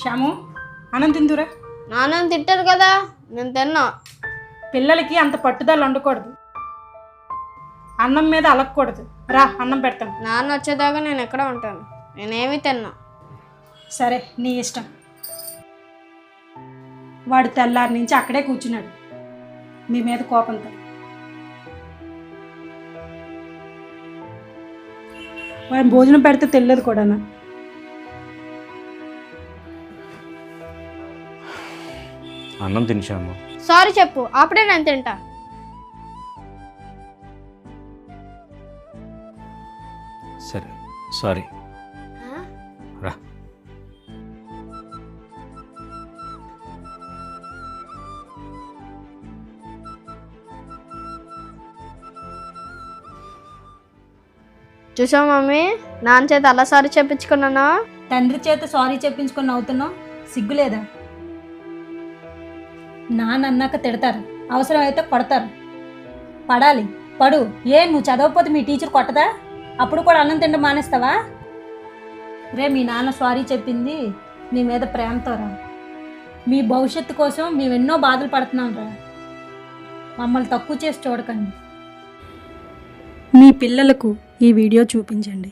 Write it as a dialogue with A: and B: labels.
A: శ్యాము అన్నం తిందురా.
B: నాన్న తింటారు కదా, నేను తిన్నా.
A: పిల్లలకి అంత పట్టుదల ఉండకూడదు, అన్నం మీద అలగకూడదు. రా అన్నం పెడతాను.
B: నాన్న వచ్చేదాకా నేను ఎక్కడ ఉంటాను, నేనేమి తిన్నా.
A: సరే నీ ఇష్టం. వాడు తెల్లారి నుంచి అక్కడే కూర్చున్నాడు మీ మీద కోపంతో. వాడు భోజనం పెడితే తెలియదు కూడానా.
C: అన్నం తినేసాము.
B: సారీ చెప్పు, అప్పుడే నేను తింటా.
C: సరే సారీ రా.
B: చూసావు మమ్మీ, నాన్న చేత అలా సారీ చెప్పించుకున్నానా.
D: తండ్రి చేత సారీ చెప్పించుకొని నవ్వుతున్నావు, సిగ్గులేదా? నాన్నన్నాక తిడతారు, అవసరమైతే కొడతారు. పడాలి, పడు. నువ్వు చదవకపోతే మీ టీచర్ కొట్టదా? అప్పుడు కూడా అన్నం తిండి మానేస్తావా? రే, మీ నాన్న సారీ చెప్పింది నీ మీద ప్రేమతో రా. మీ భవిష్యత్తు కోసం మేము ఎన్నో బాధలు పడుతున్నాం రా. మమ్మల్ని తక్కువ చేసి చూడకండి.
A: మీ పిల్లలకు ఈ వీడియో చూపించండి.